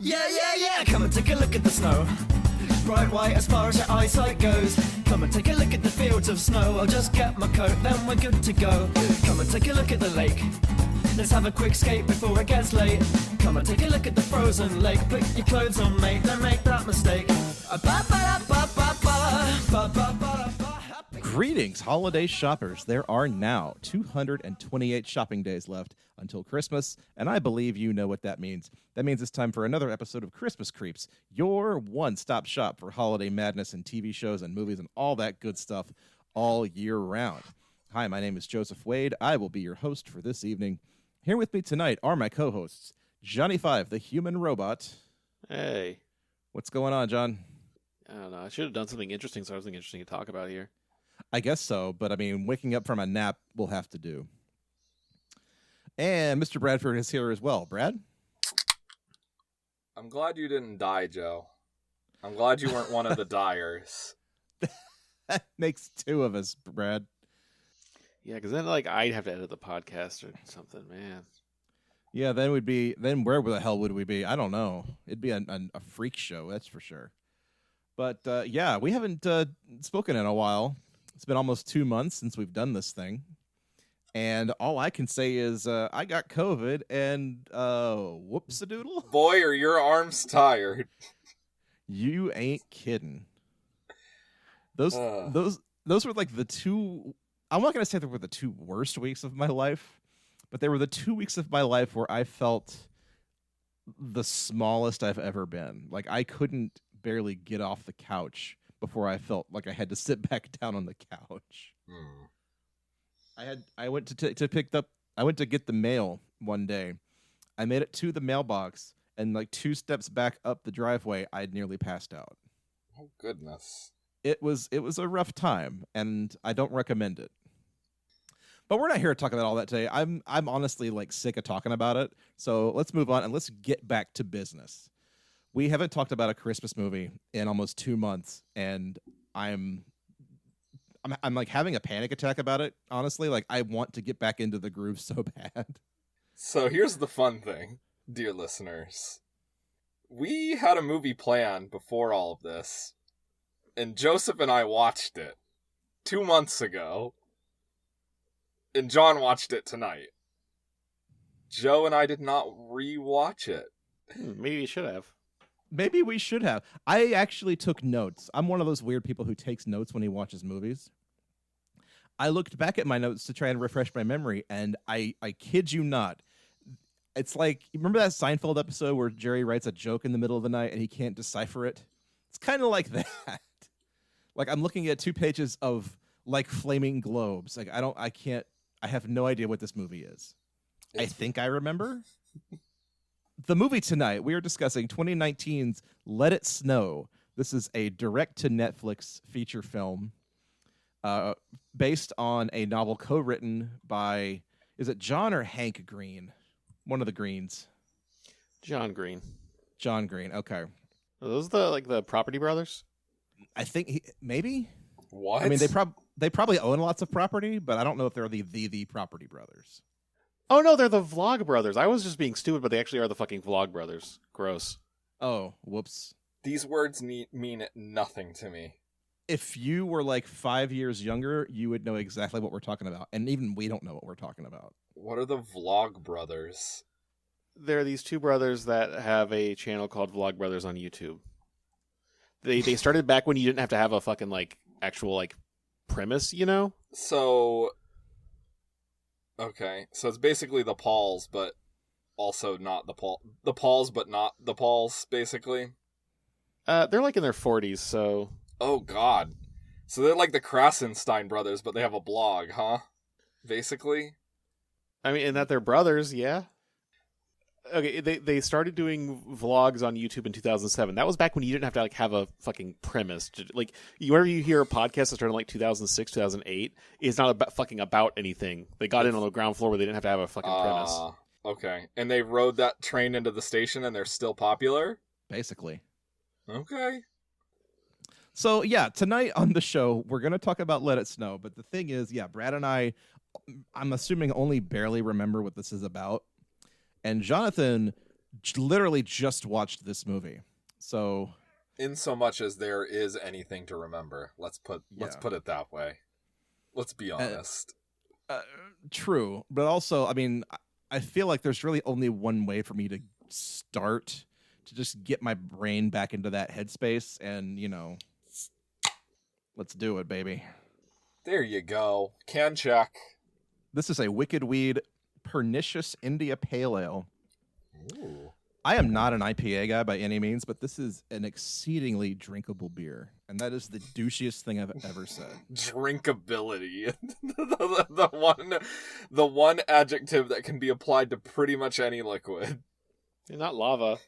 Yeah, come and take a look at the snow. Bright white as far as your eyesight goes. Come and take a look at the fields of snow. I'll just get my coat, then we're good to go. Come and take a look at the lake. Let's have a quick skate before it gets late. Come and take a look at the frozen lake. Put your clothes on, mate, don't make that mistake. Greetings, holiday shoppers. There are now 228 shopping days left until Christmas, and I believe you know what that means. That means it's time for another episode of Christmas Creeps, your one-stop shop for holiday madness and TV shows and movies and all that good stuff all year round. Hi, my name is Joseph Wade. I will be your host for this evening. Here with me tonight are my co-hosts, Johnny Five, the human robot. Hey. What's going on, John? I don't know. I should have done something interesting, so something interesting to talk about here. I guess so, but I mean, waking up from a nap will have to do. And Mr. Bradford is here as well. Brad? I'm glad you didn't die, Joe. I'm glad you weren't one of the dyers. That makes two of us, Brad. Yeah, because then I'd have to edit the podcast or something, man. Yeah, then where the hell would we be? I don't know. It'd be a freak show, that's for sure. But yeah, we haven't spoken in a while. It's been almost 2 months since we've done this thing. And all I can say is I got COVID and whoops-a-doodle. Boy, are your arms tired. You ain't kidding. Those were like the two, I'm not going to say they were the two worst weeks of my life, but they were the 2 weeks of my life where I felt the smallest I've ever been. Like I couldn't barely get off the couch before I felt like I had to sit back down on the couch. I went to get the mail one day. I made it to the mailbox, and like 2 steps back up the driveway, I'd nearly passed out. Oh goodness. It was a rough time, and I don't recommend it. But we're not here to talk about all that today. I'm honestly like sick of talking about it. So let's move on and let's get back to business. We haven't talked about a Christmas movie in almost 2 months, and I'm like having a panic attack about it, honestly. Like I want to get back into the groove so bad. So here's the fun thing, dear listeners. We had a movie planned before all of this, and Joseph and I watched it 2 months ago, and John watched it tonight. Joe and I did not re-watch it. Maybe you should have. Maybe we should have. I actually took notes. I'm one of those weird people who takes notes when he watches movies. I looked back at my notes to try and refresh my memory, and I kid you not. It's like, you remember that Seinfeld episode where Jerry writes a joke in the middle of the night and he can't decipher it? It's kind of like that. Like I'm looking at 2 pages of like flaming globes. Like I have no idea what this movie is. I think I remember. The movie tonight, we are discussing 2019's Let It Snow. This is a direct-to-Netflix feature film based on a novel co-written by, is it John or Hank Green? One of the Greens. John Green. John Green, okay. Are those the Property Brothers? I think, maybe? What? I mean, they probably own lots of property, but I don't know if they're the Property Brothers. Oh, no, they're the Vlog Brothers. I was just being stupid, but they actually are the fucking Vlog Brothers. Gross. Oh, whoops. These words mean nothing to me. If you were like 5 years younger, you would know exactly what we're talking about. And even we don't know what we're talking about. What are the Vlog Brothers? They're these 2 brothers that have a channel called Vlog Brothers on YouTube. They started back when you didn't have to have a fucking actual premise, you know? So... Okay, so it's basically the Pauls, but also not the Paul. The Pauls, but not the Pauls, basically. They're in their 40s, so... Oh, God. So they're like the Krasenstein brothers, but they have a blog, huh? Basically? I mean, and that they're brothers, yeah. Okay, they started doing vlogs on YouTube in 2007. That was back when you didn't have to have a fucking premise. Whenever you hear a podcast that started in 2006, 2008, it's not about anything. They got in on the ground floor where they didn't have to have a fucking premise. Okay. And they rode that train into the station and they're still popular? Basically. Okay. So, yeah, tonight on the show, we're going to talk about Let It Snow. But the thing is, yeah, Brad and I'm assuming, only barely remember what this is about. And Jonathan literally just watched this movie. So In so much as there is anything to remember, let's put it that way. Let's be honest. True, but also, I mean, I feel like there's really only one way for me to start to just get my brain back into that headspace, and let's do it, baby. There you go. Can check. This is a Wicked Weed Pernicious India Pale Ale. Ooh. I am not an IPA guy by any means, but this is an exceedingly drinkable beer, and that is the douchiest thing I've ever said. Drinkability. the one adjective that can be applied to pretty much any liquid. Not lava.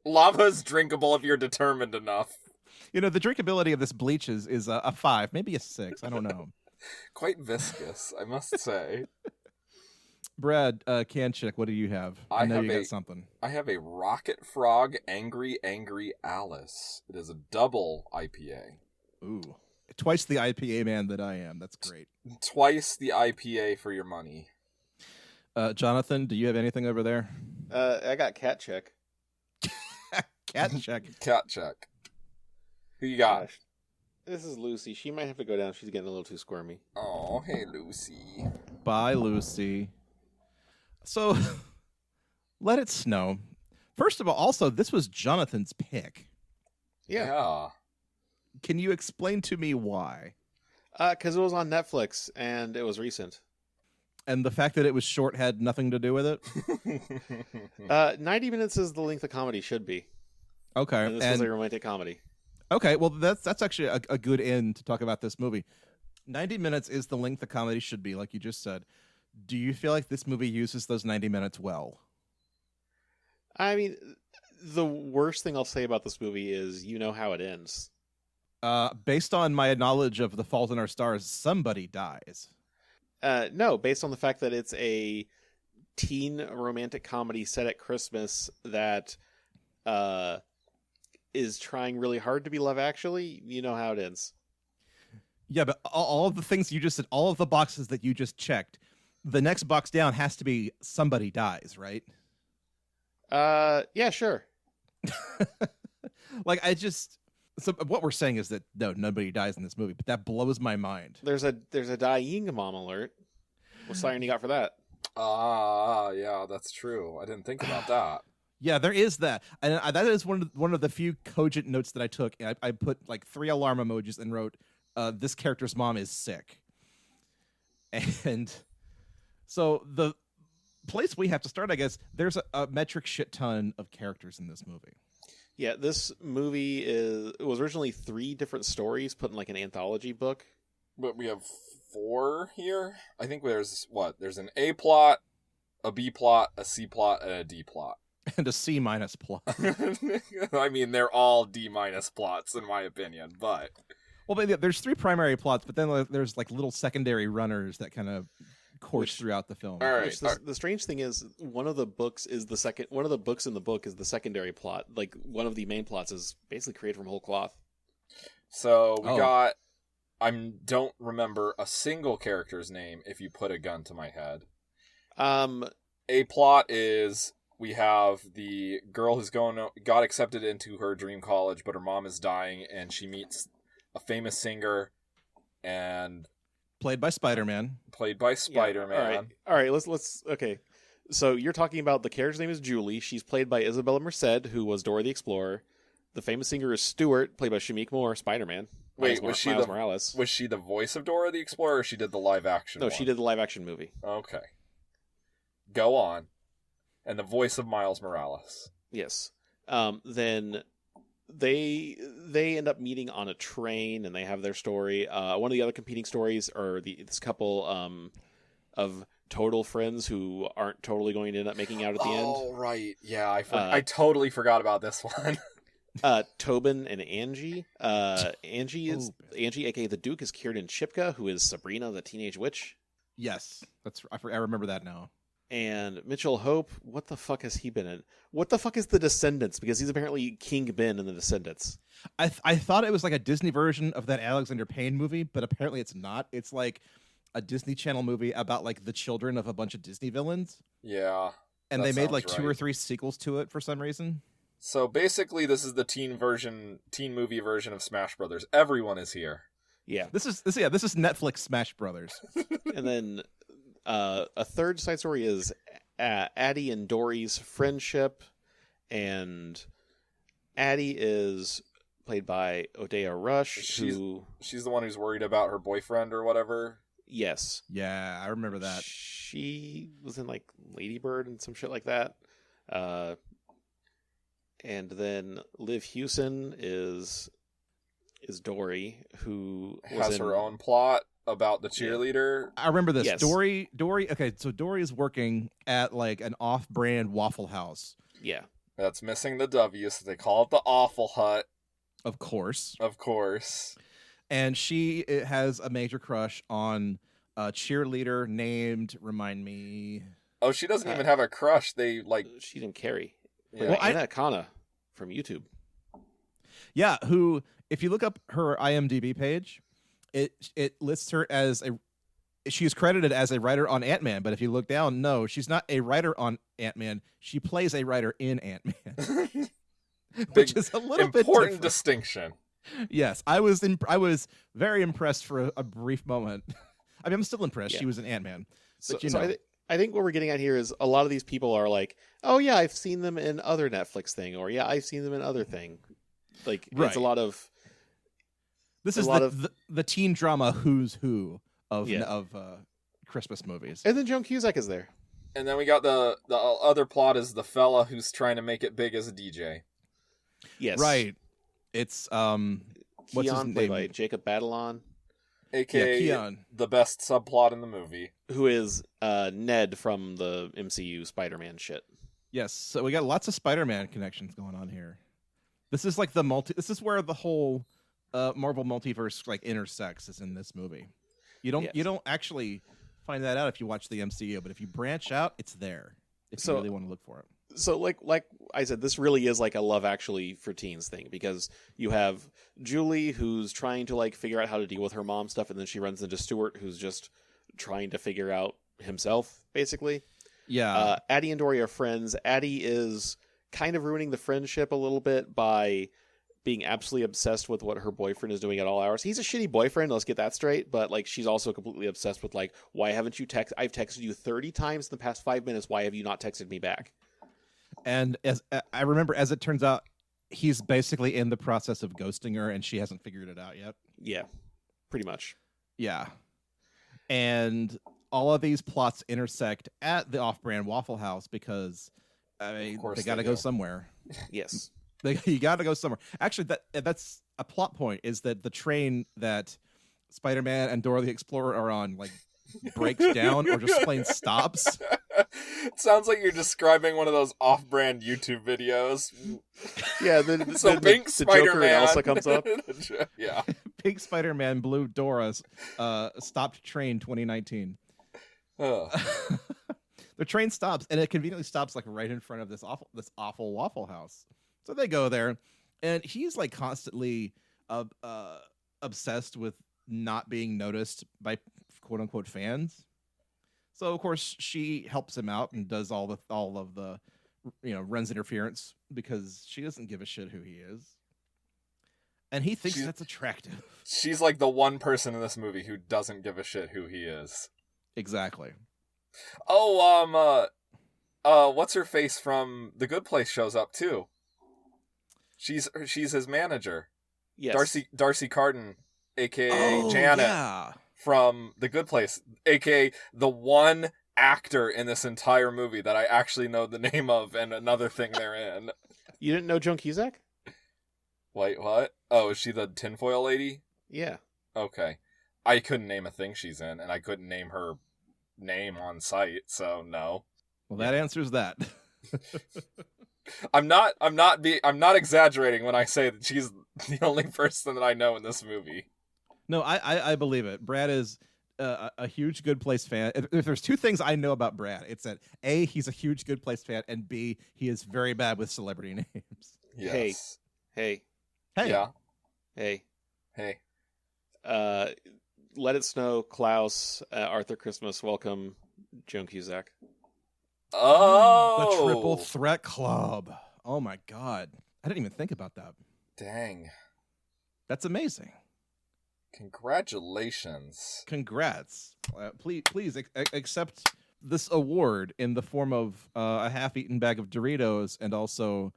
Lava is drinkable if you're determined enough. The drinkability of this bleach is a 5, maybe a 6. I don't know. Quite viscous, I must say. Brad, Kanchik, what do you have? I know you got something. I have a Rocket Frog Angry Alice. It is a double IPA. Ooh. Twice the IPA man that I am. That's great. Twice the IPA for your money. Jonathan, do you have anything over there? I got cat check. Cat check. Cat check. Who you got? Gosh. This is Lucy. She might have to go down. She's getting a little too squirmy. Oh, hey, Lucy. Bye, Lucy. So, let it snow. First of all, also, this was Jonathan's pick. Yeah. Can you explain to me why? Because it was on Netflix, and it was recent. And the fact that it was short had nothing to do with it? 90 minutes is the length a comedy should be. Okay. And this was a romantic comedy. Okay, well, that's actually a good end to talk about this movie. 90 minutes is the length a comedy should be, like you just said. Do you feel like this movie uses those 90 minutes well? I mean, the worst thing I'll say about this movie is how it ends. Based on my knowledge of The Fault in Our Stars, somebody dies. No, based on the fact that it's a teen romantic comedy set at Christmas that is trying really hard to be Love Actually, you know how it ends. Yeah, but all of the things you just said, all of the boxes that you just checked, the next box down has to be somebody dies, right? Yeah, sure. So what we're saying is that no, nobody dies in this movie, but that blows my mind. There's a dying mom alert. What siren you got for that? Yeah, that's true. I didn't think about that. Yeah, there is that, and that is one of the few cogent notes that I took. I put like 3 alarm emojis and wrote, "This character's mom is sick," and so the place we have to start, I guess, there's a metric shit ton of characters in this movie. Yeah, this movie was originally 3 different stories put in like an anthology book. But we have 4 here. I think there's an A plot, a B plot, a C plot, and a D plot. And a C- plot. I mean, they're all D- plots in my opinion, but... Well, there's 3 primary plots, but then there's like little secondary runners that kind of course throughout the film. All right. The strange thing is, one of the books in the book is the secondary plot. Like, one of the main plots is basically created from whole cloth. So we got... I don't remember a single character's name if you put a gun to my head. A plot is... We have the girl who's got accepted into her dream college, but her mom is dying, and she meets a famous singer, and played by Spider-Man. Yeah, all right. Let's. Okay, so you're talking about the character's name is Julie. She's played by Isabella Merced, who was Dora the Explorer. The famous singer is Stewart, played by Shameik Moore, Spider-Man. Wait, Miles Morales. Was she the voice of Dora the Explorer, or she did the live action? No, one? She did the live action movie. Okay, go on. And the voice of Miles Morales. Yes. Then they end up meeting on a train, and they have their story. One of the other competing stories are this couple of total friends who aren't totally going to end up making out at the end. Oh, right. Yeah, I totally forgot about this one. Tobin and Angie. Angie, aka the Duke, is Kiernan Shipka, who is Sabrina the Teenage Witch. Yes, I remember that now. And Mitchell Hope, what the fuck has he been in? What the fuck is The Descendants? Because he's apparently King Ben in The Descendants. I thought it was like a Disney version of that Alexander Payne movie, but apparently it's not. It's like a Disney Channel movie about like the children of a bunch of Disney villains. Yeah. And That they made sounds like 2 or right. 3 sequels to it for some reason. So basically, this is the teen movie version of Smash Brothers. Everyone is here. Yeah. This is Netflix Smash Brothers. And then a third side story is Addie and Dory's friendship, and Addie is played by Odeya Rush, She's the one who's worried about her boyfriend or whatever. yes, Yeah, I remember that. she was in like Lady Bird and some shit like that. And then Liv Hewson is Dory, who Has her own plot about the cheerleader. I remember this. Yes. Dory. Okay, so Dory is working at like an off-brand Waffle House. Yeah. That's missing the W, so they call it the Awful Hut, Of course. of course. And she has a major crush on a cheerleader named, remind me. Oh, she doesn't even have a crush. They like, She didn't carry. Yeah. Well, Well, Anna Akana from YouTube. Yeah, who, if you look up her IMDb page, it lists her as she's credited as a writer on Ant-Man, but if you look down, no, she's not a writer on Ant-Man. She plays a writer in Ant-Man. Which is a little bit important different. distinction. Yes, I was very impressed for a brief moment. I mean, I'm still impressed. Yeah. She was an Ant-Man. So, But you so know. I think what we're getting at here is a lot of these people are like, oh yeah, I've seen them in other Netflix thing, or yeah, I've seen them in other thing. Like Right. it's a lot of This a is lot the teen drama who's who of Yeah. Christmas movies. and then Joan Cusack is there. And then we got the other plot is the fella who's trying to make it big as a DJ. Yes, Right. It's what's his Keon, played name? by Jacob Batalon, AKA Keon. the best subplot in the movie. who is Ned from the MCU Spider-Man shit. Yes. So we got lots of Spider-Man connections going on here. This is like this is where the whole Marvel multiverse like intersects is in this movie. You Yes. don't actually find that out if you watch the MCU, but if you branch out, it's there. If So- you really want to look for it. So like I said, this really is like a Love Actually for teens thing, because you have Julie who's trying to like figure out how to deal with her mom stuff, and then she runs into Stuart who's just trying to figure out himself, basically. Yeah. Addie and Dory are friends. Addie is kind of ruining the friendship a little bit by being absolutely obsessed with what her boyfriend is doing at all hours. He's a shitty boyfriend, let's get that straight, but like she's also completely obsessed with like, why haven't you I've texted you 30 times in the past 5 minutes, why have you not texted me back? And as I remember, as it turns out, he's basically in the process of ghosting her, and she hasn't figured it out yet. Yeah, pretty much. Yeah. And all of these plots intersect at the off-brand Waffle House because I mean, course they got to they go do. somewhere. Yes. You got to go somewhere. Actually, that's a plot point. Is that the train that Spider-Man and Dora the Explorer are on like breaks down or just plain stops? It sounds like you're describing one of those off-brand YouTube videos. Yeah, So Pink the Spider-Man Joker and Elsa comes up. Yeah. Pink Spider-Man, Blue Dora's stopped train 2019. Oh. The train stops, and it conveniently stops like right in front of this awful Waffle House. So they go there, and he's like constantly obsessed with not being noticed by quote unquote fans. So of course she helps him out and does all of the runs interference because she doesn't give a shit who he is, and he thinks that's attractive. She's like the one person in this movie who doesn't give a shit who he is. Exactly. Oh, what's her face from The Good Place shows up too. She's his manager. Yes. Darcy Carden, aka Janet Yeah. from The Good Place, aka the one actor in this entire movie that I actually know the name of and another thing they're in. You didn't know Joan Cusack? Wait, what? Oh, is she the tinfoil lady? Yeah. Okay. I couldn't name a thing she's in, and I couldn't name her name on site, so no. Well, that answers that. I'm not exaggerating when I say that she's the only person that I know in this movie. No, I believe it. Brad is a huge Good Place fan. If there's two things I know about Brad, it's that A, he's a huge Good Place fan, and B, he is very bad with celebrity names. Yes. Hey. Hey, Yeah. Hey. Hey. Let It Snow, Klaus, Arthur Christmas, welcome, Joan Cusack. Oh, The Triple Threat Club. Oh my god. I didn't even think about that. Dang. That's amazing. Congratulations. Congrats. Please accept this award in the form of a half-eaten bag of Doritos and also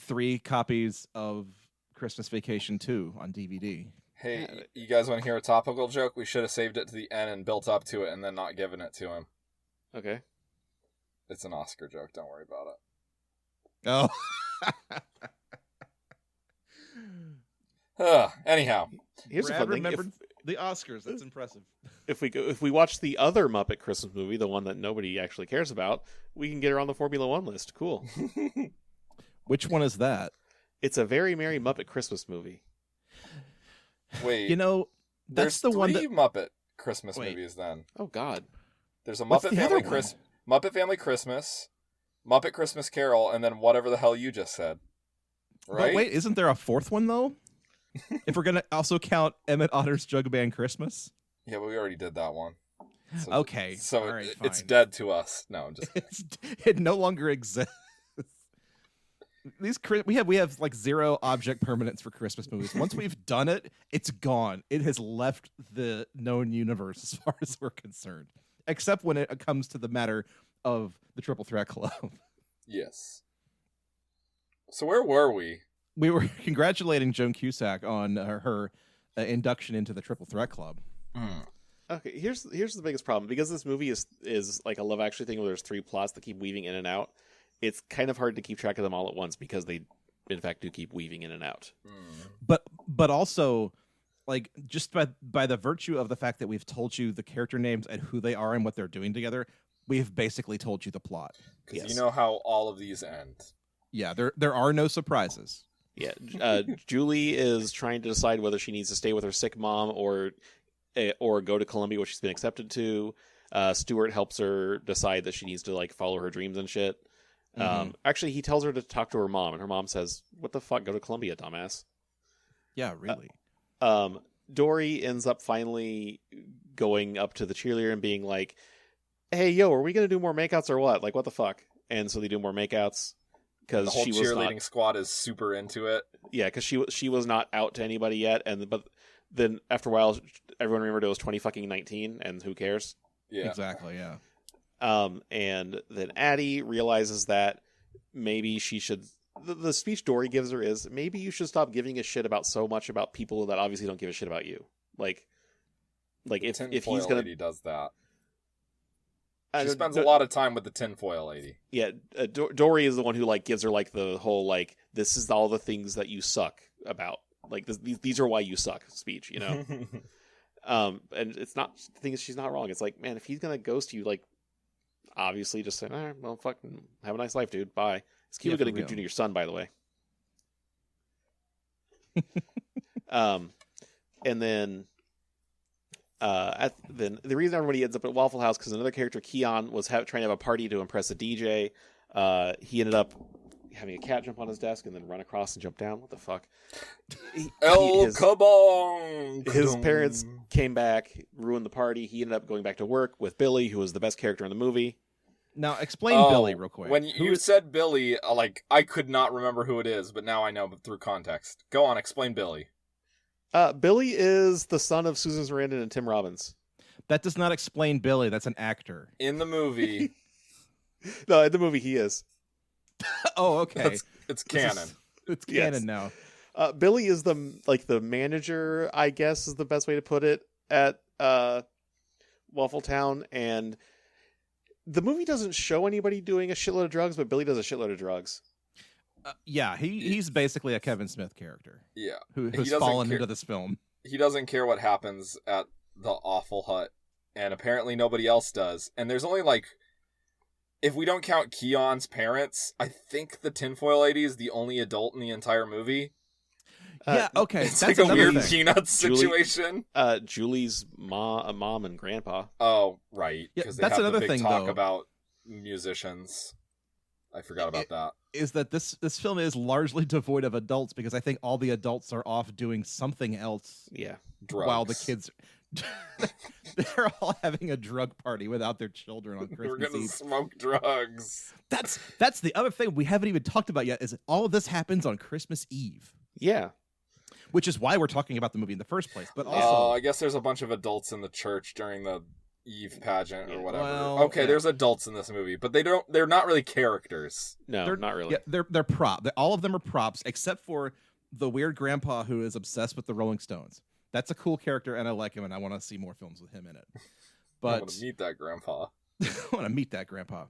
3 copies of Christmas Vacation 2 on DVD. Hey, you guys want to hear a topical joke? We should have saved it to the end and built up to it and then not given it to him. Okay. It's an Oscar joke. Don't worry about it. Oh. Anyhow, Here's Brad a fun thing. remembered the Oscars. That's impressive. If we watch the other Muppet Christmas movie, the one that nobody actually cares about, we can get her on the Formula One list. Cool. Which one is that? It's a very merry Muppet Christmas movie. wait. You know, that's there's the one 3 that Muppet Christmas Wait. movies then. Oh God. There's a What's Muppet the Family other one? Muppet Family Christmas, Muppet Christmas Carol, and then whatever the hell you just said. Right? But wait, isn't there a 4th one though? If we're gonna also count Emmett Otter's Jug Band Christmas. Yeah, but we already did that one. So, Okay. So All right, it's fine. dead to us. No, I'm just It no longer exists. We have like 0 object permanence for Christmas movies. Once we've done it, it's gone. It has left the known universe as far as we're concerned, except when it comes to the matter of the Triple Threat Club. yes. So where were we? We were congratulating Joan Cusack on her induction into the Triple Threat Club. Okay, here's the biggest problem. Because this movie is like a Love Actually thing where there's 3 plots that keep weaving in and out. It's kind of hard to keep track of them all at once because they, in fact, do keep weaving in and out. But also, like, just by the virtue of the fact that we've told you the character names and who they are and what they're doing together, we've basically told you the plot. Because you know how all of these end. Yeah, there are no surprises. Yeah, Julie is trying to decide whether she needs to stay with her sick mom or go to Columbia, which she's been accepted to. Stuart helps her decide that she needs to like follow her dreams and shit. Actually, he tells her to talk to her mom, and her mom says, "What the fuck? Go to Columbia, dumbass." Yeah, really. Dory ends up finally going up to the cheerleader and being like, "Hey, yo, are we gonna do more makeouts or what? Like, what the fuck?" And so they do more makeouts because The whole she was cheerleading not, squad is super into it. yeah, because she was not out to anybody yet, but then after a while, everyone remembered it was 2019, and who cares? Yeah. Exactly. Yeah. And then Addie realizes that maybe she should. The speech Dory gives her is, maybe you should stop giving a shit about so much about people that obviously don't give a shit about you. Like if Tinfoil he's gonna, lady does that. I She don't- spends a lot of time with the tinfoil lady. yeah, Dory is the one who like gives her like the whole like, this is all the things that you suck about. Like these are why you suck speech, you know. And it's not, the thing is, she's not wrong. It's like, man, if he's gonna ghost you, like, obviously just say, all right, well, fucking have a nice life, dude. Bye. It's Cuba Yeah, for gonna give real. you to your son, by the way. And then then the reason everybody ends up at Waffle House because another character, Keon, was trying to have a party to impress a DJ. He ended up having a cat jump on his desk and then run across and jump down. What the fuck? His Kabong! his parents came back, ruined the party. He ended up going back to work with Billy, who was the best character in the movie. Now explain Billy real quick. When you said Billy, like, I could not remember who it is, but now I know through context. Go on, explain Billy. Billy is the son of Susan Sarandon and Tim Robbins. That does not explain Billy. That's an actor. In the movie, No, in the movie he is. Oh, okay. it's canon. It's Yes. canon now. Billy is the manager, I guess is the best way to put it, at Waffle Town, and the movie doesn't show anybody doing a shitload of drugs, but Billy does a shitload of drugs. Yeah, he's basically a Kevin Smith character Yeah. who's doesn't fallen care- into this film. He doesn't care what happens at the Awful Hut, and apparently nobody else does. And there's only, like, if we don't count Keon's parents, I think the tinfoil lady is the only adult in the entire movie. Yeah, okay. It's That's like a another weird thing. Peanuts Julie- situation. Julie's mom and grandpa. Oh, right. Yeah, Because they that's have another the big thing, talk though. about musicians. I forgot about that. Is that this film is largely devoid of adults because I think all the adults are off doing something else Yeah. Drugs. while the kids They're all having a drug party without their children on We're Christmas gonna Eve. smoke drugs. That's the other thing we haven't even talked about yet, is all of this happens on Christmas Eve, Yeah. which is why we're talking about the movie in the first place. But Oh, also, I guess there's a bunch of adults in the church during the Eve pageant or whatever. Well, okay, yeah. there's adults in this movie, but they're not really characters. No, they're not really. Yeah, they're prop. All of them are props, except for the weird grandpa who is obsessed with the Rolling Stones. That's a cool character, and I like him, and I want to see more films with him in it. I But want to meet that grandpa. I want to meet that grandpa.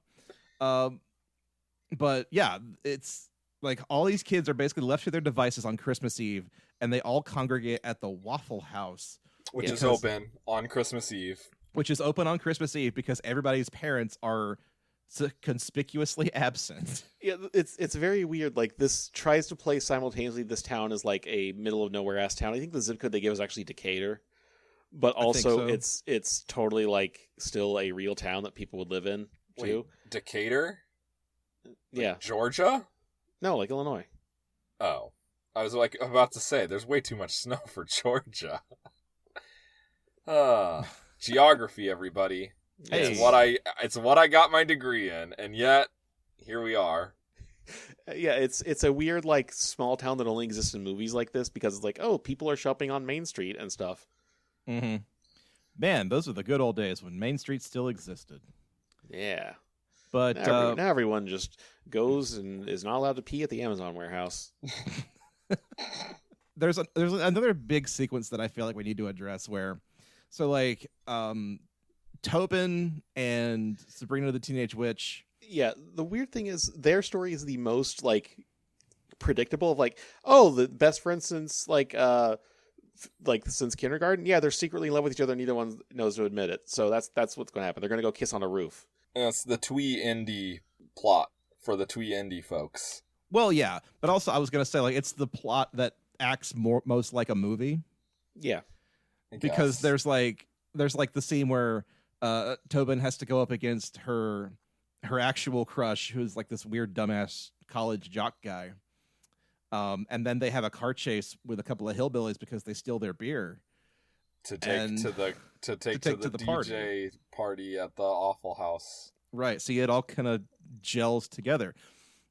But yeah, it's like all these kids are basically left to their devices on Christmas Eve, and they all congregate at the Waffle House, Which is because- open on Christmas Eve. which is open on Christmas Eve because everybody's parents are conspicuously absent. Yeah, it's very weird. Like, this tries to play simultaneously. This town is like a middle of nowhere ass town. I think the zip code they give is actually Decatur, but also think so. it's totally like still a real town that people would live in too. Wait, Decatur? Yeah, Georgia? no, like Illinois. Oh. I was like about to say, there's way too much snow for Georgia. Geography, everybody. Hey. It's what I got my degree in, and yet here we are. Yeah, it's a weird like small town that only exists in movies like this because it's like, oh, people are shopping on Main Street and stuff. Mm-hmm. Man, those are the good old days when Main Street still existed. Yeah, But now everyone just goes and is not allowed to pee at the Amazon warehouse. there's another big sequence that I feel like we need to address where, so like, Tobin and Sabrina the Teenage Witch. Yeah, the weird thing is their story is the most like predictable of like, oh, the best friends since like since kindergarten. Yeah, they're secretly in love with each other. Neither one knows to admit it. So that's what's going to happen. They're going to go kiss on a roof. And it's the Twee Indie plot for the Twee Indie folks. Well, yeah, but also I was gonna say like it's the plot that acts most like a movie Yeah, I because guess. there's like the scene where Tobin has to go up against her actual crush, who's like this weird dumbass college jock guy. And then they have a car chase with a couple of hillbillies because they steal their beer. to take and to the DJ party at the Awful House. Right. So it all kind of gels together.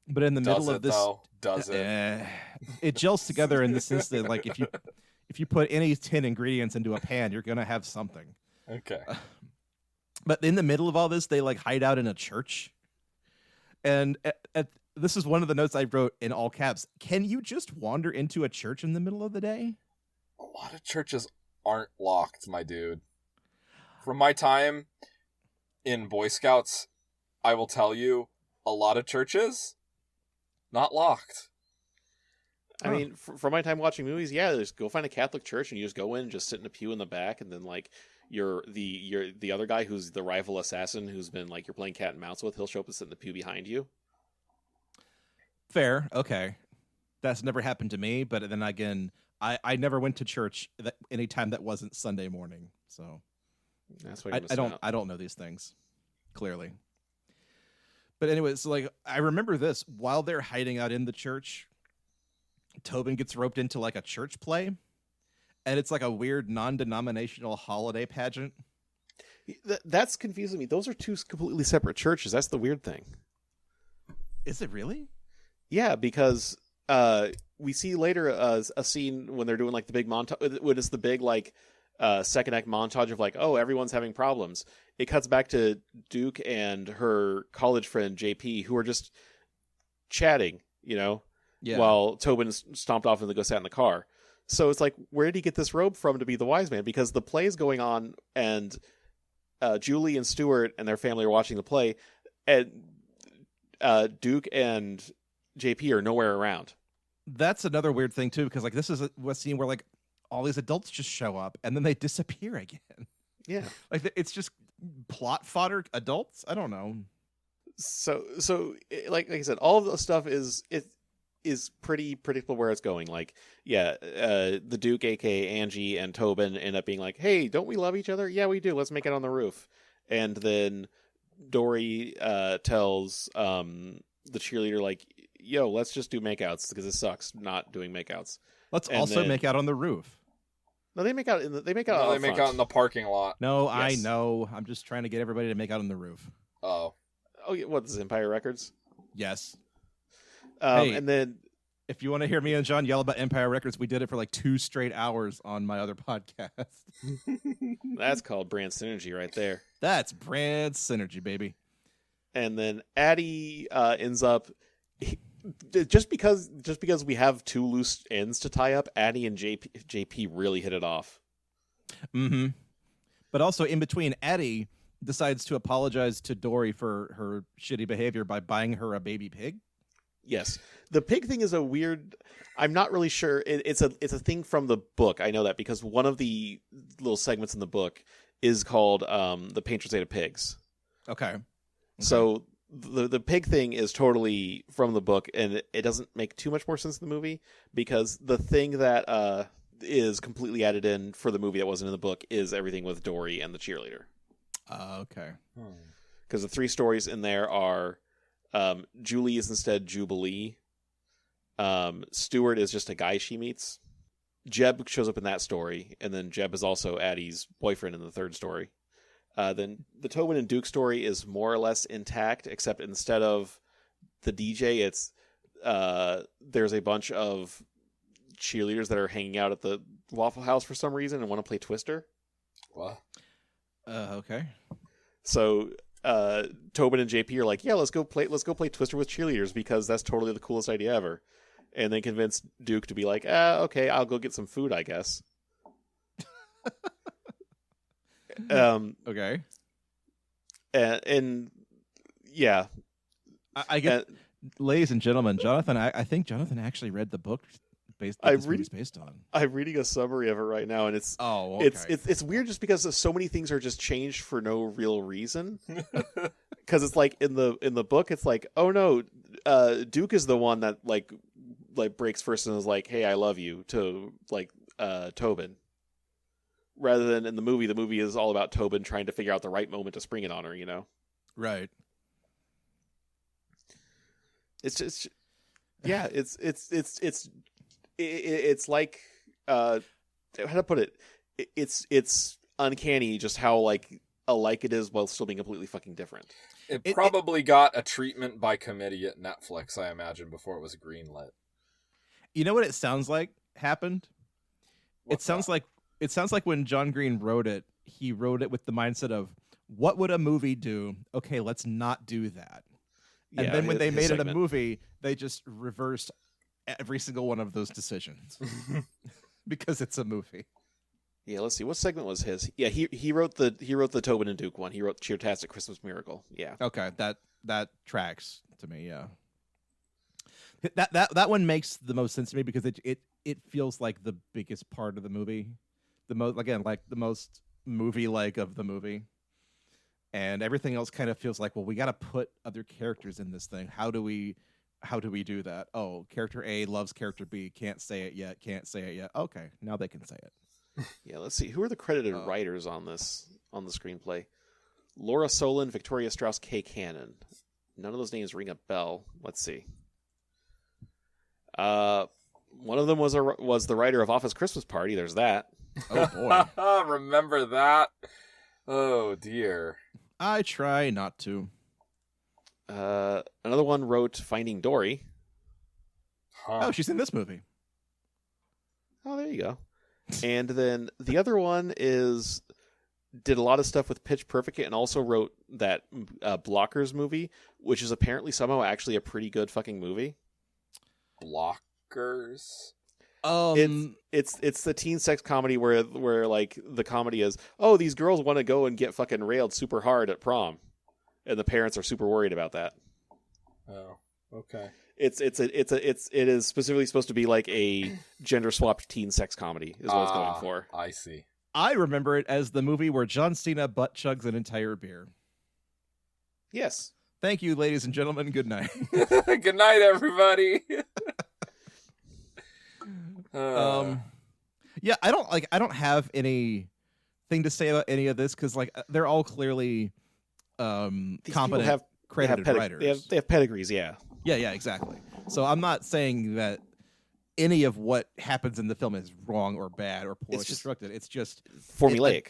But in the Does middle it of this, though? Does it? it gels together in the sense that like if you put any 10 ingredients into a pan, you're gonna have something. Okay. But in the middle of all this, they like hide out in a church. And this is one of the notes I wrote in all caps. Can you just wander into a church in the middle of the day? A lot of churches aren't locked, my dude. From my time in Boy Scouts, I will tell you, a lot of churches not locked. I mean, from my time watching movies, yeah, just go find a Catholic church and you just go in, just sit in a pew in the back, and then like you're the other guy who's the rival assassin who's been like you're playing cat and mouse with, he'll show up and sit in the pew behind you. Fair. Okay. That's never happened to me. But then again, I never went to church any time that wasn't Sunday morning. So That's what you're missing out. I don't know these things clearly. But anyways, so like I remember this while they're hiding out in the church, Tobin gets roped into like a church play, and it's like a weird non-denominational holiday pageant. That's confusing me. Those are two completely separate churches. That's the weird thing. Is it really? Yeah, because we see later a scene when they're doing like the big montage, when it's the big like second act montage of like, oh, everyone's having problems. It cuts back to Duke and her college friend JP, who are just chatting, Yeah. while Tobin stomped off and they go sat in the car. So it's like, where did he get this robe from to be the wise man? Because the play is going on, and Julie and Stuart and their family are watching the play, and Duke and JP are nowhere around. That's another weird thing too, because like this is a scene where like all these adults just show up and then they disappear again. Yeah. Like it's just plot fodder adults. I don't know. So like I said, all of the stuff is pretty predictable where it's going. Like, yeah, the Duke, aka Angie, and Tobin end up being like, "Hey, don't we love each other? Yeah, we do. Let's make it on the roof." And then Dory tells the cheerleader like, "Yo, let's just do makeouts because it sucks not doing makeouts." Let's And also then- make out on the roof. No, they make out in the They make out in the parking lot. No, Yes. I know. I'm just trying to get everybody to make out on the roof. Oh. Oh, yeah, what, this is Empire Records? Yes. Hey. And then If you want to hear me and John yell about Empire Records, we did it for like 2 straight hours on my other podcast. that's called brand synergy right there. That's brand synergy, baby. And then Addie ends up just because we have 2 loose ends to tie up. Addie and JP really hit it off. Mm-hmm. But also in between, Addie decides to apologize to Dory for her shitty behavior by buying her a baby pig. Yes, the pig thing is a weird. I'm not really sure. It's a thing from the book. I know that because one of the little segments in the book is called "The Painter's Ate of Pigs." Okay. So the pig thing is totally from the book, and it doesn't make too much more sense in the movie because the thing that is completely added in for the movie that wasn't in the book is everything with Dory and the cheerleader. Okay. Because the 3 stories in there are Julie is instead Jubilee. Stuart is just a guy she meets. Jeb shows up in that story, and then Jeb is also Addie's boyfriend in the 3rd story. Then the Tobin and Duke story is more or less intact, except instead of the DJ, it's there's a bunch of cheerleaders that are hanging out at the Waffle House for some reason and want to play Twister. What? Okay. So Tobin and JP are like, yeah, let's go play Twister with cheerleaders because that's totally the coolest idea ever. And they convince Duke to be like, okay, I'll go get some food, I guess. Okay. And yeah, I get, ladies and gentlemen, Jonathan. I think Jonathan actually read the book this movie's based on. I'm reading a summary of it right now, and it's okay. it's weird just because so many things are just changed for no real reason. Because it's like in the book, it's like, oh no, Duke is the one that like breaks first and is like, hey, I love you to like Tobin. Rather than in the movie is all about Tobin trying to figure out the right moment to spring it on her, you know? Right. It's just, yeah, it's like, how to put it? It's uncanny just how like alike it is while still being completely fucking different. It probably got a treatment by committee at Netflix, I imagine, before it was greenlit. You know what it sounds like happened? It sounds like when John Green wrote it, he wrote it with the mindset of, what would a movie do? Okay, let's not do that. And then when they made it a movie, they just reversed every single one of those decisions because it's a movie. Yeah, let's see. What segment was his? Yeah, he wrote the Tobin and Duke one. He wrote Cheertastic Christmas Miracle. Yeah. Okay, that tracks to me. Yeah. That one makes the most sense to me because it feels like the biggest part of the movie, the most movie like of the movie, and everything else kind of feels like, well, we got to put other characters in this thing. How do we do that? Oh, character A loves character B. Can't say it yet. Okay, now they can say it. Yeah, let's see. Who are the credited writers on the screenplay? Laura Solon, Victoria Strauss, Kay Cannon. None of those names ring a bell. Let's see. One of them was the writer of Office Christmas Party. There's that. Oh boy. Remember that? Oh dear. I try not to. Another one wrote Finding Dory. Huh. Oh, she's in this movie. Oh, there you go. And then the other one did a lot of stuff with Pitch Perfect and also wrote that Blockers movie, which is apparently somehow actually a pretty good fucking movie. Blockers? It's the teen sex comedy where like the comedy is, oh, these girls want to go and get fucking railed super hard at prom, and the parents are super worried about that. Oh, okay. It is specifically supposed to be like a gender swapped teen sex comedy is what it's going for. I see. I remember it as the movie where John Cena butt chugs an entire beer. Yes. Thank you, ladies and gentlemen. Good night. Good night, everybody. Yeah, I don't have anything to say about any of this because like they're all clearly competent, credited writers. They have pedigrees, yeah. Yeah, exactly. So I'm not saying that any of what happens in the film is wrong or bad or poorly It's just constructed. It's just formulaic.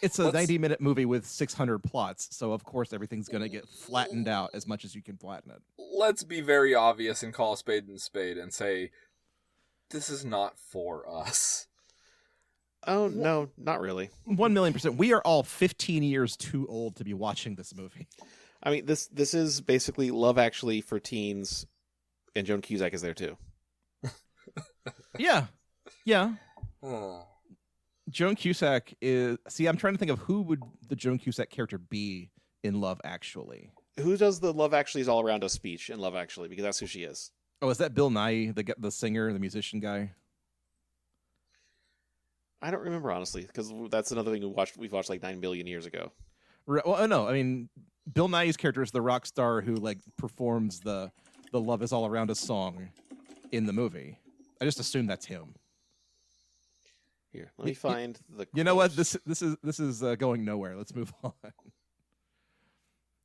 It's a 90-minute movie with 600 plots, so of course everything's going to get flattened out as much as you can flatten it. Let's be very obvious and call a spade and say, this is not for us. Oh, no, not really. 1,000,000%. We are all 15 years too old to be watching this movie. I mean, this is basically Love Actually for teens, and Joan Cusack is there too. Yeah. Oh. Joan Cusack is... See, I'm trying to think of who would the Joan Cusack character be in Love Actually. Who does the Love Actually is all around us speech in Love Actually? Because that's who she is. Oh, is that Bill Nye, the singer, the musician guy? I don't remember, honestly, because that's another thing we've watched like 9 billion years ago. Well, no, I mean, Bill Nye's character is the rock star who like performs the "Love Is All Around Us" song in the movie. I just assume that's him. Here, let me find the. You know what? This is going nowhere. Let's move on.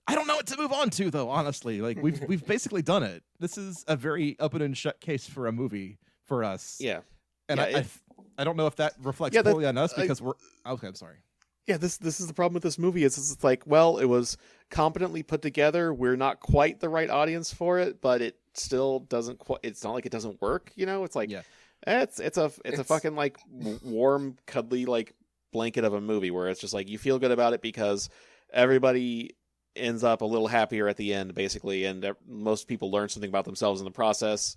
I don't know what to move on to, though. Honestly, like we've basically done it. This is a very open and shut case for a movie for us. Yeah, and yeah, I don't know if that reflects poorly on us because we're. Okay, I'm sorry. Yeah, this is the problem with this movie. It's like, well, it was competently put together. We're not quite the right audience for it, but it still doesn't. It's not like it doesn't work. You know, it's like, it's a fucking like warm, cuddly like blanket of a movie where it's just like you feel good about it because everybody ends up a little happier at the end, basically, and most people learn something about themselves in the process.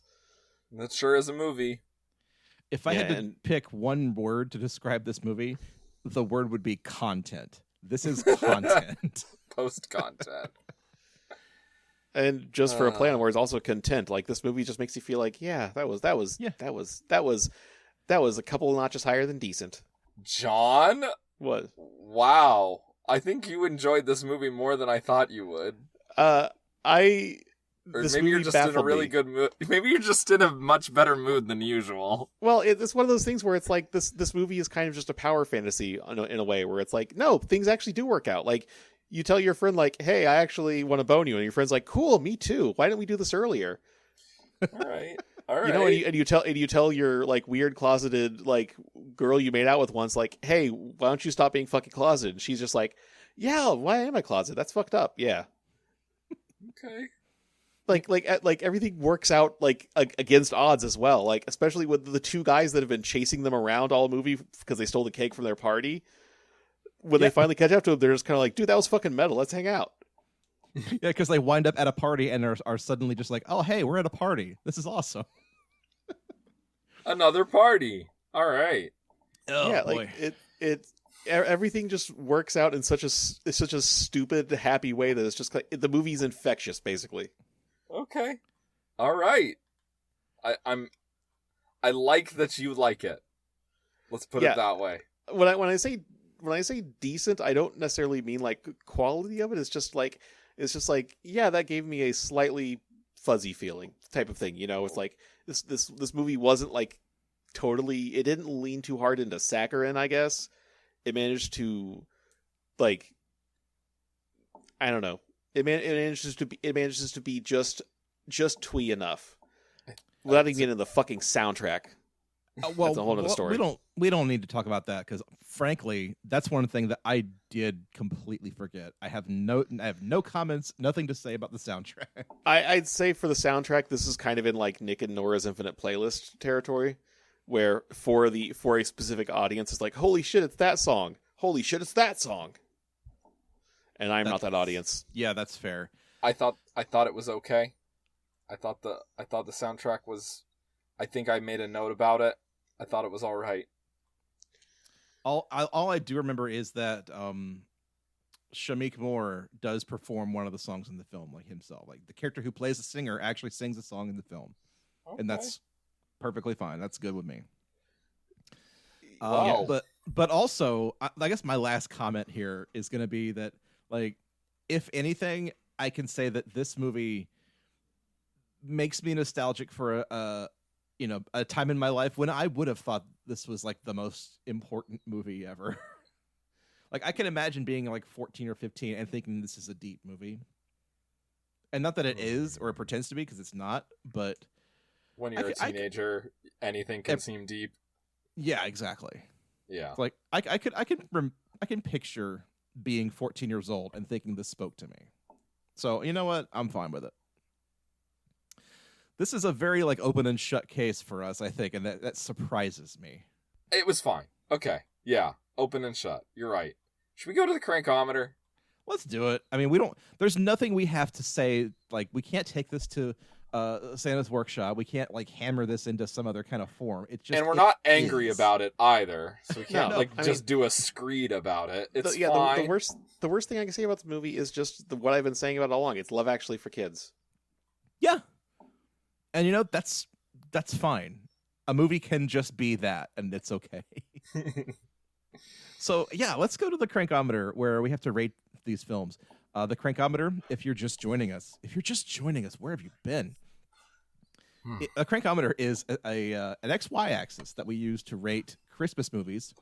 That sure is a movie. If I had to pick one word to describe this movie, the word would be content. This is content. Post content. And just for a play on words, also content. Like this movie just makes you feel like, that was a couple of notches higher than decent. John? What? Wow. I think you enjoyed this movie more than I thought you would. Or maybe you're just in a really good mood. Maybe you're just in a much better mood than usual. Well, it's one of those things where it's like this movie is kind of just a power fantasy in a way where it's like, no, things actually do work out. Like you tell your friend like, hey, I actually want to bone you. And your friend's like, cool, me too. Why didn't we do this earlier? All right. You know, and you tell your like weird closeted like girl you made out with once like, hey, why don't you stop being fucking closeted? And she's just like, yeah, why am I closeted? That's fucked up. Yeah. Okay. Like everything works out like against odds as well. Like especially with the two guys that have been chasing them around all movie because they stole the cake from their party. When they finally catch up to them, they're just kind of like, dude, that was fucking metal. Let's hang out. Yeah, because they wind up at a party and are suddenly just like, oh, hey, we're at a party. This is awesome. Another party. All right. Oh, yeah, boy. like everything just works out in such a stupid, happy way that it's just like the movie's infectious, basically. Okay. All right. I like that you like it. Let's put it that way. When I say decent, I don't necessarily mean like quality of it. It's just like yeah, that gave me a slightly fuzzy feeling type of thing. You know, it's like this movie wasn't like totally. It didn't lean too hard into saccharine, I guess. It managed to like, I don't know. It manages to be just twee enough without even getting into the fucking soundtrack. Well, that's a whole other story. We don't need to talk about that because, frankly, that's one thing that I did completely forget. I have no comments, nothing to say about the soundtrack. I'd say for the soundtrack, this is kind of in like Nick and Nora's Infinite Playlist territory, where for a specific audience, it's like, holy shit, it's that song. Holy shit, it's that song. And I'm not that audience. Yeah, that's fair. I thought it was okay. I thought the soundtrack was. I think I made a note about it. I thought it was all right. All I do remember is that Shamik Moore does perform one of the songs in the film, like himself. Like the character who plays the singer actually sings a song in the film, and that's perfectly fine. That's good with me. Wow. But also, I guess my last comment here is going to be that, like, if anything, I can say that this movie makes me nostalgic for a time in my life when I would have thought this was like the most important movie ever. Like I can imagine being like 14 or 15 and thinking this is a deep movie. And not that it is or it pretends to be, because it's not, but When you're a teenager, anything can seem deep. Yeah, exactly. Yeah. It's like I can picture being 14 years old and thinking this spoke to me. So you know what? I'm fine with it. This is a very like open and shut case for us, I think, and that surprises me. It was fine. Okay. Yeah. Open and shut. You're right. Should we go to the crankometer? Let's do it. I mean, there's nothing we have to say. Like, we can't take this to Santa's workshop. We can't like hammer this into some other kind of form. It just, and we're not angry about it either, so we can't do a screed about it. It's fine. The worst thing I can say about the movie is just what I've been saying about it all along. It's Love Actually for kids. Yeah, and you know that's fine. A movie can just be that, and it's okay. So yeah, let's go to the crankometer where we have to rate these films. The crankometer, if you're just joining us, where have you been? A crankometer is an XY axis that we use to rate Christmas movies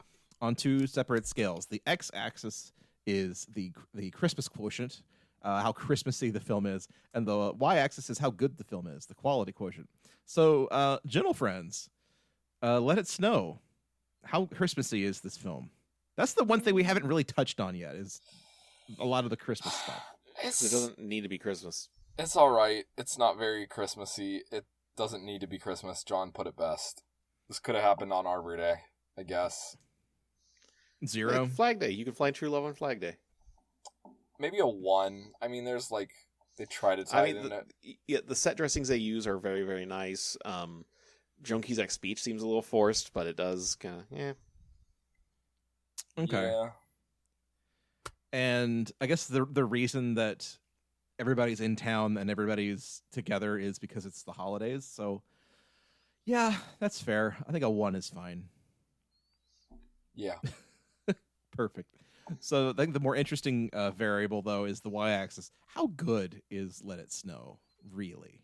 on two separate scales. The X axis is the Christmas quotient, how Christmassy the film is, and the Y axis is how good the film is, the quality quotient. So, gentle friends, let it snow. How Christmassy is this film? That's the one thing we haven't really touched on yet, is a lot of the Christmas stuff. It doesn't need to be Christmas. It's all right. It's not very Christmassy. It doesn't need to be Christmas. John put it best. This could have happened on Arbor Day, I guess. 0. Like Flag Day. You can find true love on Flag Day. Maybe a 1. I mean, there's like, they try to tie it in it. Yeah, the set dressings they use are very, very nice. Joan Cusack's speech seems a little forced, but it does kind of, yeah. Okay. Yeah. And I guess the reason that everybody's in town and everybody's together is because it's the holidays. So, yeah, that's fair. I think a 1 is fine. Yeah. Perfect. So I think the more interesting variable, though, is the y-axis. How good is Let It Snow, really?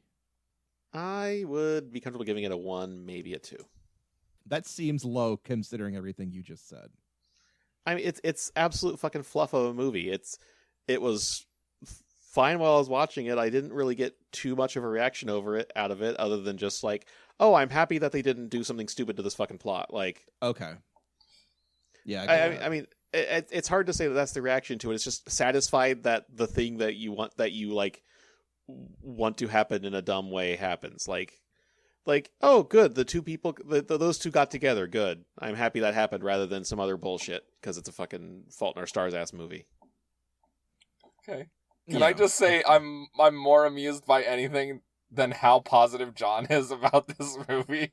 I would be comfortable giving it a 1, maybe a 2. That seems low considering everything you just said. I mean, it's absolute fucking fluff of a movie. It was fine while I was watching it. I didn't really get too much of a reaction out of it, other than just like, oh, I'm happy that they didn't do something stupid to this fucking plot. Like, okay, yeah. I mean, it's hard to say that that's the reaction to it. It's just satisfied that the thing that you want to happen in a dumb way happens. Like, oh, good, the two people, those two got together, good. I'm happy that happened rather than some other bullshit, because it's a fucking Fault in Our Stars ass movie. Okay. Can I just say I'm more amused by anything than how positive John is about this movie?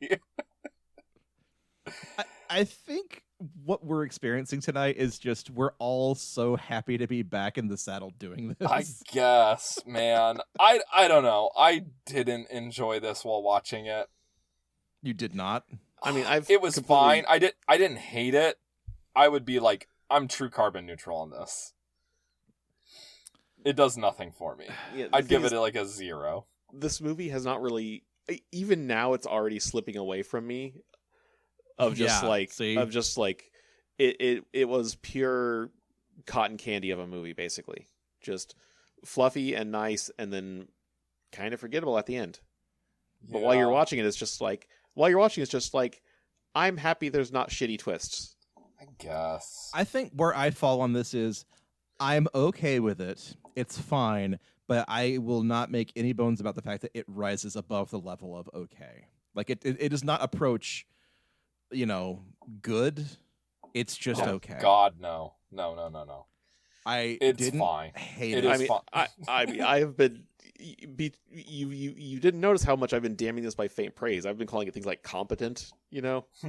I think what we're experiencing tonight is just we're all so happy to be back in the saddle doing this. I guess, man. I don't know. I didn't enjoy this while watching it. You did not? I mean, it was fine. I didn't hate it. I would be like, I'm true carbon neutral on this. It does nothing for me. Yeah, I'd give it like a 0. This movie has not really, even now it's already slipping away from me. It was pure cotton candy of a movie, basically. Just fluffy and nice, and then kind of forgettable at the end. Yeah. But while you're watching it, it's just like, I'm happy there's not shitty twists. I guess. I think where I fall on this is, I'm okay with it. It's fine, but I will not make any bones about the fact that it rises above the level of okay. Like, it does not approach, good. It's just okay. God, no. It's didn't fine. Hate it. Is fine. I have been. You didn't notice how much I've been damning this by faint praise. I've been calling it things like competent.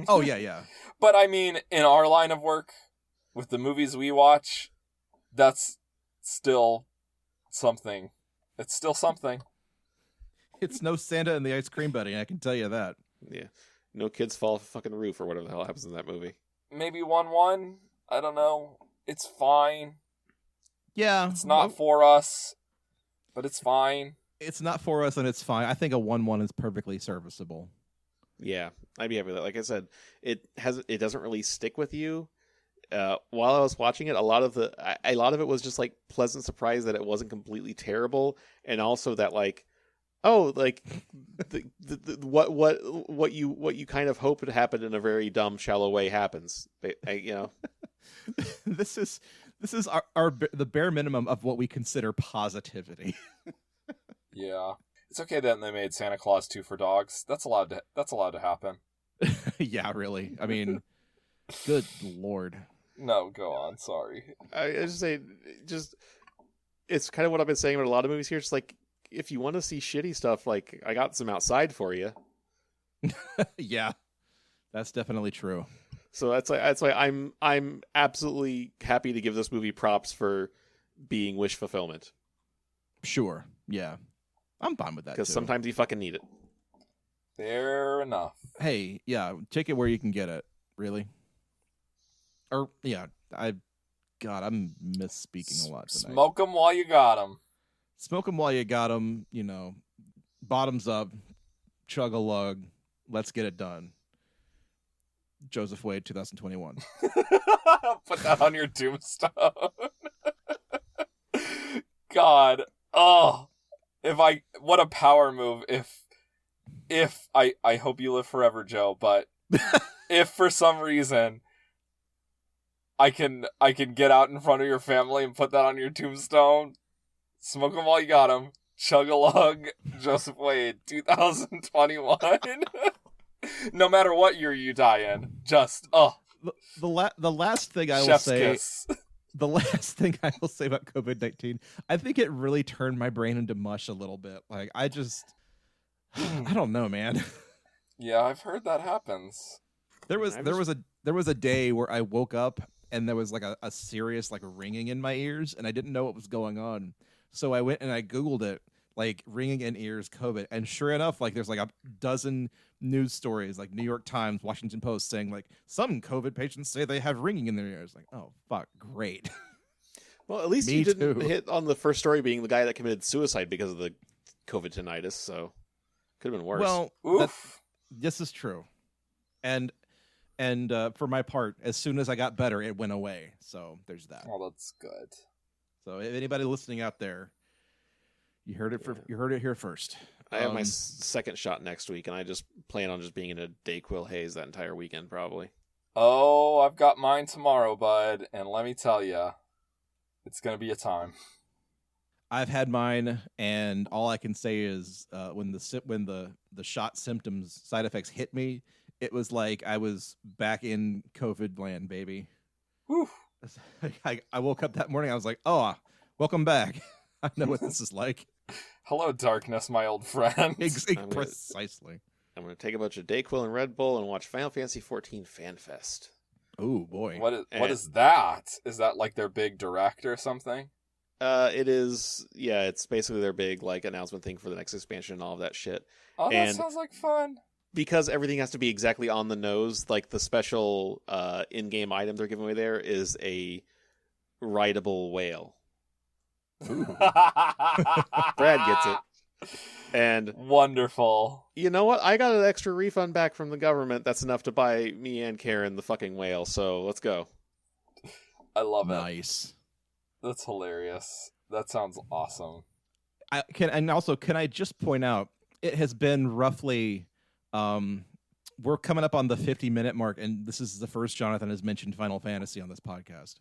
Oh yeah. But I mean, in our line of work, with the movies we watch, that's still something. It's still something. It's no Santa and the Ice Cream Bunny, I can tell you that. Yeah. No kids fall off a fucking roof or whatever the hell happens in that movie. Maybe 1-1. I don't know. It's fine. Yeah. It's not for us, but it's fine. It's not for us, and it's fine. I think a 1-1 is perfectly serviceable. Yeah, I'd be happy with that. Like I said, it doesn't really stick with you. While I was watching it, a lot of it was just like pleasant surprise that it wasn't completely terrible, and also that like Oh, like what you kind of hope would happen in a very dumb, shallow way happens. You know, this is the bare minimum of what we consider positivity. Yeah. It's okay that they made Santa Claus 2 for dogs. That's allowed to happen. Yeah, really. I mean, good lord. No, go on. Sorry. I just say, it's kind of what I've been saying about a lot of movies here. It's like, if you want to see shitty stuff, like, I got some outside for you. Yeah, that's definitely true. So that's why I'm absolutely happy to give this movie props for being wish fulfillment. Sure. Yeah, I'm fine with that Because too. sometimes you fucking need it. Fair enough. Hey, yeah, take it where you can get it. Really. Or yeah, I'm misspeaking a lot tonight. Smoke them while you got them. Smoke them while you got them. You know, bottoms up, chug a lug. Let's get it done. Joseph Wade, 2021. Put that on your tombstone. God, oh, what a power move. If I hope you live forever, Joe, but if for some reason I can get out in front of your family and put that on your tombstone, smoke them while you got them, chug a lug, Joseph Wade, 2021. No matter what year you die in, just The last thing I will chef's say. kiss. The last thing I will say about COVID-19, I think it really turned my brain into mush a little bit. Like, I don't know, man. Yeah, I've heard that happens. There was a day where I woke up and there was like a serious like ringing in my ears and I didn't know what was going on. So I went and I Googled it, like ringing in ears COVID, and sure enough, like there's like a dozen news stories, like New York Times, Washington Post, saying like some COVID patients say they have ringing in their ears. Like, oh fuck, great. Well, at least Me you didn't too. hit on the first story being the guy that committed suicide because of the COVID tinnitus, so could have been worse. Well, Oof. this is true, and for my part, as soon as I got better, it went away. So there's that. Oh, that's good. So if anybody listening out there, you heard it here first. I have my second shot next week, and I just plan on just being in a Dayquil haze that entire weekend, probably. Oh, I've got mine tomorrow, bud, and let me tell you, it's gonna be a time. I've had mine, and all I can say is when the shot symptoms side effects hit me, it was like I was back in COVID land, baby. Whew. I woke up that morning. I was like, "Oh, welcome back. I know what this is like." Hello, darkness, my old friend. Precisely. I'm going to take a bunch of Dayquil and Red Bull and watch Final Fantasy XIV Fan Fest. Oh boy, What is that? Is that like their big direct or something? It is. Yeah, it's basically their big like announcement thing for the next expansion and all of that shit. Oh, that And- sounds like fun. Because everything has to be exactly on the nose, like the special in-game item they're giving away there is a rideable whale. Brad gets it. And Wonderful. you know what? I got an extra refund back from the government that's enough to buy me and Karen the fucking whale, so let's go. I love it. nice. That's hilarious. That sounds awesome. Can I just point out, it has been roughly, we're coming up on the 50-minute mark, and this is the first Jonathan has mentioned Final Fantasy on this podcast.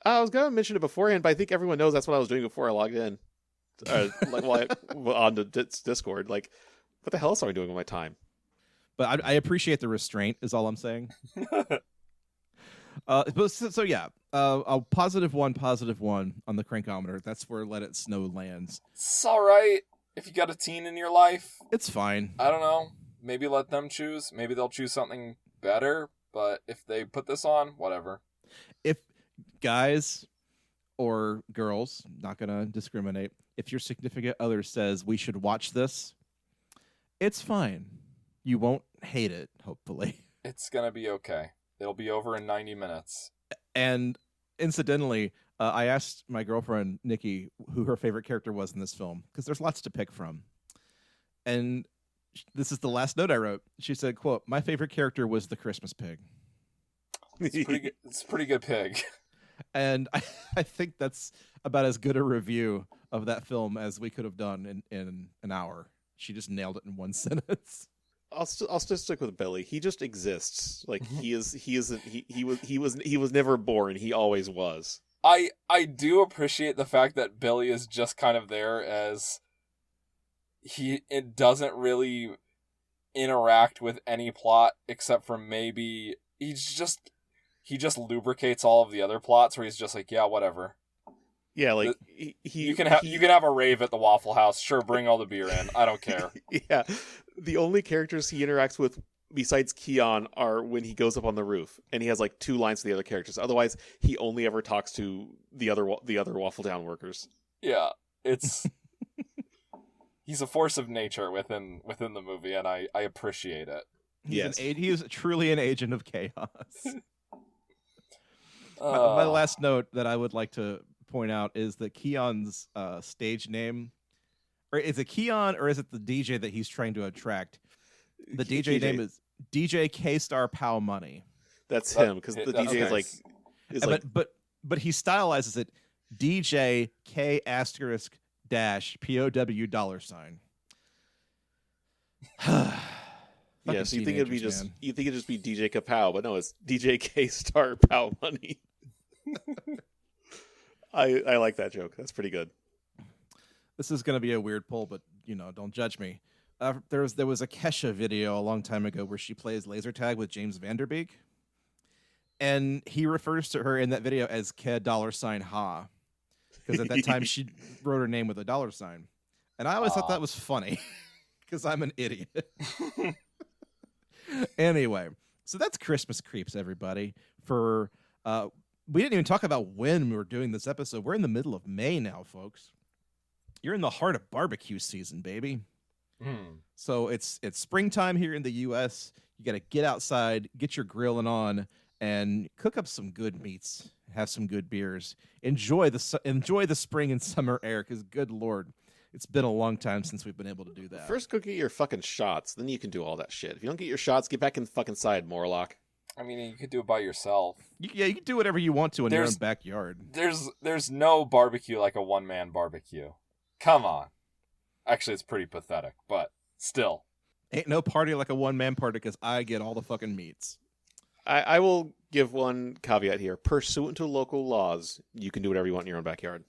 I was going to mention it beforehand, but I think everyone knows that's what I was doing before I logged in. On the Discord. Like, what the hell else am I doing with my time? But I appreciate the restraint, is all I'm saying. So yeah, a positive one on the crankometer. That's where Let It Snow lands. It's alright if you got a teen in your life. It's fine. I don't know. Maybe let them choose. Maybe they'll choose something better. But if they put this on, whatever. If guys or girls, not gonna discriminate, if your significant other says we should watch this, it's fine. You won't hate it, hopefully. It's gonna be okay. It'll be over in 90 minutes. And incidentally, I asked my girlfriend, Nikki, who her favorite character was in this film, because there's lots to pick from. And this is the last note I wrote. She said, quote, "My favorite character was the Christmas pig." It's pretty good. It's a pretty good pig. And I think that's about as good a review of that film as we could have done in an hour. She just nailed it in one sentence. I'll still stick with Billy. He just exists. Like he was never born. He always was. I do appreciate the fact that Billy is just kind of there as it doesn't really interact with any plot except for maybe he just lubricates all of the other plots where he's just like, yeah, whatever. Yeah, like you can have a rave at the Waffle House. Sure, bring all the beer in. I don't care. Yeah, the only characters he interacts with besides Keon are when he goes up on the roof, and he has like 2 lines to the other characters. Otherwise, he only ever talks to the other Waffle Town workers. Yeah, it's he's a force of nature within the movie, and I appreciate it. He is truly an agent of chaos. My last note that I would like to point out is that Keon's stage name, or is it Keon or is it the DJ that he's trying to attract? The DJ name is DJ K-Star Pow Money. That's him, because the DJ is like but he stylizes it DJ K asterisk dash POW $. Yeah, so you think it'd just be DJ Kapow, but no, it's DJ K-Star Pow Money. I like that joke. That's pretty good. This is going to be a weird poll, but don't judge me. There was a Kesha video a long time ago where she plays laser tag with James Vanderbeek, and he refers to her in that video as K $ha, because at that time she wrote her name with a $, and I always thought that was funny because I'm an idiot. Anyway, so that's Christmas Creeps, everybody. We didn't even talk about when we were doing this episode. We're in the middle of May now, folks. You're in the heart of barbecue season, baby. So it's springtime here in the U.S. You got to get outside, get your grilling on, and cook up some good meats. Have some good beers. Enjoy the spring and summer air, because good Lord, it's been a long time since we've been able to do that. First, go get your fucking shots. Then you can do all that shit. If you don't get your shots, get back in the fucking side, Morlock. I mean, you could do it by yourself. You can do whatever you want to in your own backyard. There's no barbecue like a one-man barbecue. Come on. Actually, it's pretty pathetic, but still. Ain't no party like a one-man party, because I get all the fucking meats. I will give one caveat here. Pursuant to local laws, you can do whatever you want in your own backyard.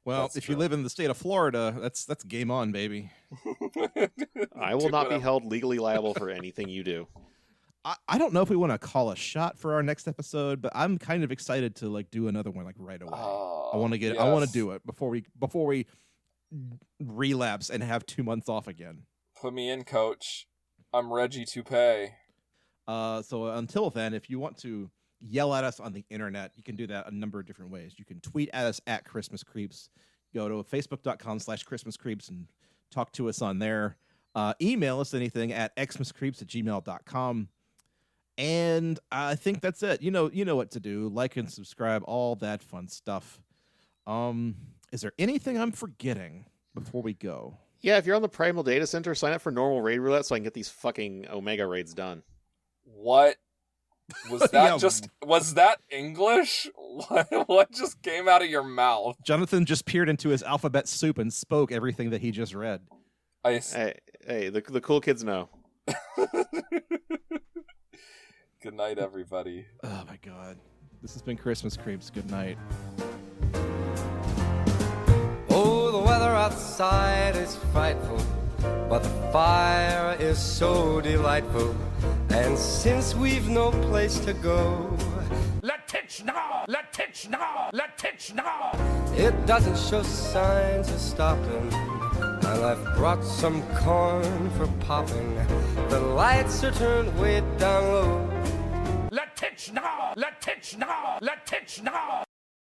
Well, That's if true. you live in the state of Florida, that's game on, baby. I will not be held legally liable for anything you do. I don't know if we want to call a shot for our next episode, but I'm kind of excited to do another one right away. I want to do it before we relapse and have 2 months off again. Put me in, coach. I'm Reggie to pay. So until then, if you want to yell at us on the internet, you can do that a number of different ways. You can tweet at us at Christmas Creeps. Go to facebook.com/Christmas Creeps and talk to us on there. Email us anything at xmascreeps@gmail.com. And I think that's it. You know what to do. Like and subscribe, all that fun stuff. Is there anything I'm forgetting before we go? Yeah, if you're on the Primal Data Center, sign up for normal raid roulette so I can get these fucking Omega raids done. What? Was that was that English? What just came out of your mouth? Jonathan just peered into his alphabet soup and spoke everything that he just read. Hey, the cool kids know. Good night, everybody. Oh my God. This has been Christmas Creeps. Good night. Oh, the weather outside is frightful, but the fire is so delightful. And since we've no place to go, Let it now! Let it now! Let it now! it doesn't show signs of stopping. And I've brought some corn for popping. The lights are turned way down low. Let it now! Let it now! Let it now!